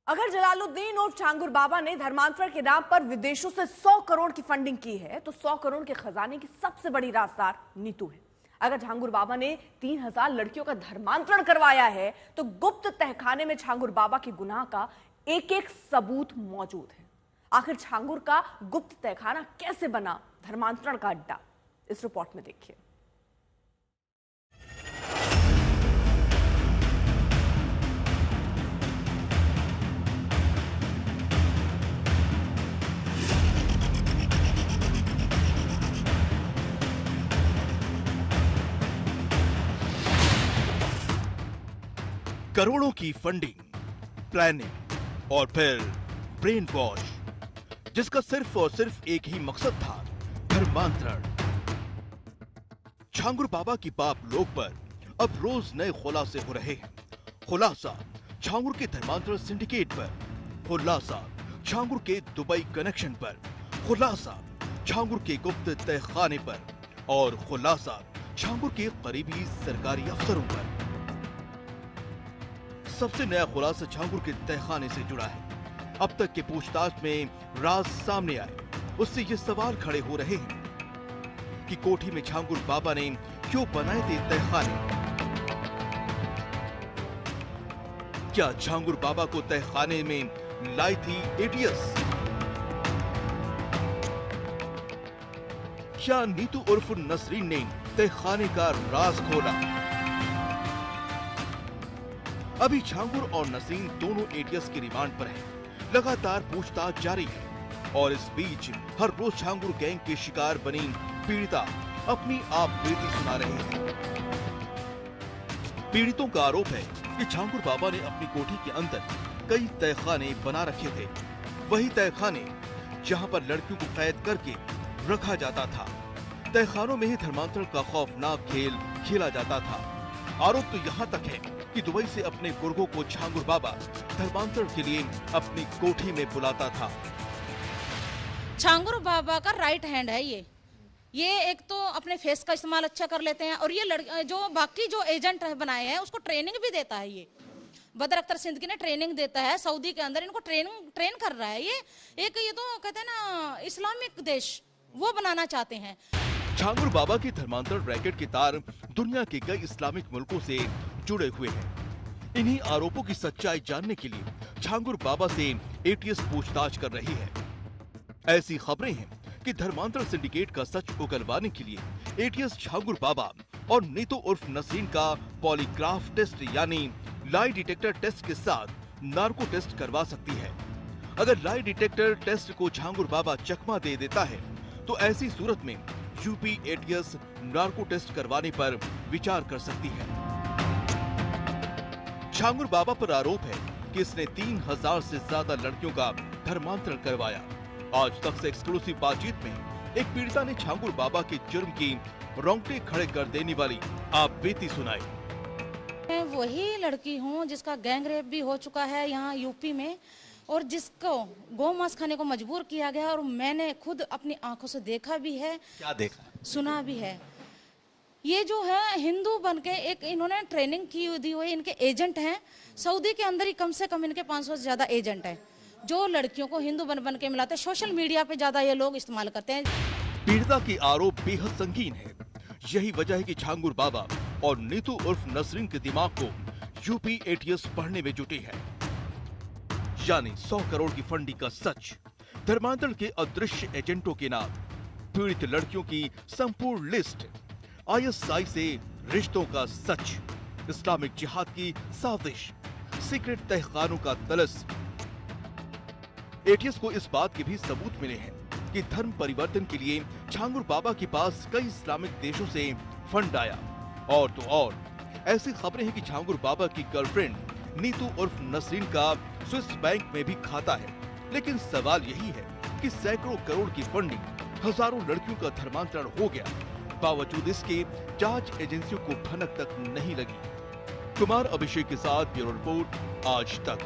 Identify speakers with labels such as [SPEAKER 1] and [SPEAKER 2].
[SPEAKER 1] अगर जलालुद्दीन उर्फ छांगुर बाबा ने धर्मांतरण के नाम पर विदेशों से 100 करोड़ की फंडिंग की है तो 100 करोड़ के खजाने की सबसे बड़ी राजदार नीतू है। अगर छांगुर बाबा ने 3000 लड़कियों का धर्मांतरण करवाया है तो गुप्त तहखाने में छांगुर बाबा के गुनाह का एक एक सबूत मौजूद है। आखिर छांगुर का गुप्त तहखाना कैसे बना धर्मांतरण का अड्डा, इस रिपोर्ट में देखिए।
[SPEAKER 2] करोड़ों की फंडिंग, प्लानिंग और फिर ब्रेन वॉश, जिसका सिर्फ और सिर्फ एक ही मकसद था, धर्मांतरण। छांगुर बाबा की पाप लोक पर अब रोज नए खुलासे हो रहे हैं। खुलासा छांगुर के धर्मांतरण सिंडिकेट पर, खुलासा छांगुर के दुबई कनेक्शन पर, खुलासा छांगुर के गुप्त तहखाने पर और खुलासा छांगुर के करीबी सरकारी अफसरों पर। सबसे नया खुलासा छांगुर के तहखाने से जुड़ा है। अब तक के पूछताछ में राज सामने आए, उससे ये सवाल खड़े हो रहे हैं कि कोठी में छांगुर बाबा ने क्यों बनाए थे तहखाने। क्या छांगुर बाबा को तहखाने में लाई थी एटीएस? क्या नीतू उर्फ नसरीन ने तहखाने का राज खोला? अभी छांगुर और नसीम दोनों एटीएस की रिमांड पर हैं। लगातार पूछताछ जारी है और इस बीच हर रोज छांगुर गैंग के शिकार बनी पीड़िता अपनी आप बीती सुना रहे हैं। पीड़ितों का आरोप है कि छांगुर बाबा ने अपनी कोठी के अंदर कई तहखाने बना रखे थे, वही तहखाने जहां पर लड़कियों को कैद करके रखा जाता था। तहखानों में ही धर्मांतरण का खौफनाक खेल खेला जाता था। आरोप तो यहाँ तक है कि दुबई से अपने गुर्गों को छांगुर बाबा धर्मांतरण के लिए अपनी कोठी में बुलाता था।
[SPEAKER 3] छांगुर बाबा का राइट हैंड है ये एक तो अपने फेस का इस्तेमाल अच्छा कर लेते हैं और ये जो बाकी जो एजेंट बनाए हैं उसको ट्रेनिंग भी देता है। ये बदर अख्तर सिद्दीकी ने ट्रेनिंग देता है, सऊदी के अंदर इनको ट्रेन कर रहा है। ये तो कहते हैं ना इस्लामिक देश वो बनाना चाहते हैं।
[SPEAKER 2] छांगुर बाबा की धर्मांतरण रैकेट के तार दुनिया के कई इस्लामिक मुल्कों से जुड़े हुए हैं। इन्हीं आरोपों की सच्चाई जानने के लिए छांगुर बाबा से एटीएस पूछताछ कर रही है। ऐसी खबरें हैं कि धर्मांतरण सिंडिकेट का सच उगलवाने के लिए एटीएस छांगुर बाबा और नीतू उर्फ नसीम का पॉलीग्राफ टेस्ट यानी लाई डिटेक्टर टेस्ट के साथ नार्को टेस्ट करवा सकती है। अगर लाई डिटेक्टर टेस्ट को छांगुर बाबा चकमा दे देता है तो ऐसी सूरत में यूपी एटीएस नार्को टेस्ट करवाने पर विचार कर सकती है। छांगुर बाबा पर आरोप है कि इसने 3000 से ज्यादा लड़कियों का धर्मांतरण करवाया। आज तक से एक्सक्लूसिव बातचीत में एक पीड़िता ने छांगुर बाबा के जुर्म की रोंगटे खड़े कर देने वाली आप बीती सुनाई।
[SPEAKER 3] मैं वही लड़की हूँ जिसका गैंग रेप भी हो चुका है यहाँ यूपी में और जिसको गौ-मांस खाने को मजबूर किया गया और मैंने खुद अपनी आंखों से देखा भी है।
[SPEAKER 2] क्या देखा?
[SPEAKER 3] सुना भी है। ये जो है हिंदू बनके एक इन्होंने ट्रेनिंग दी हुई, इनके एजेंट हैं। सऊदी के अंदर ही कम से कम इनके 500 से ज्यादा एजेंट हैं जो लड़कियों को हिंदू बन के मिलाते हैं। सोशल मीडिया पे ज्यादा ये लोग इस्तेमाल करते हैं।
[SPEAKER 2] पीड़िता की आरोप बेहद संगीन है। यही वजह है कि छांगुर बाबा और नीतू उर्फ नसरीन के दिमाग को यूपी एटीएस पढ़ने में जुटी है। यानी 100 करोड़ की फंडिंग का सच, धर्मांतरण के अदृश्य एजेंटों के नाम, पीड़ित लड़कियों की संपूर्ण लिस्ट, आईएसआई से रिश्तों का सच, इस्लामिक जिहाद की साजिश, सीक्रेट तहखानों का तलस। एटीएस को इस बात के भी सबूत मिले हैं कि धर्म परिवर्तन के लिए छांगुर बाबा के पास कई इस्लामिक देशों से फंड आया। और तो और ऐसी खबरें हैं कि छांगुर बाबा की गर्लफ्रेंड नीतू उर्फ नसरीन का स्विस बैंक में भी खाता है। लेकिन सवाल यही है कि सैकड़ों करोड़ की फंडिंग, हजारों लड़कियों का धर्मांतरण हो गया, बावजूद इसके जांच एजेंसियों को भनक तक नहीं लगी। कुमार अभिषेक के साथ ब्यूरो रिपोर्ट, आज तक।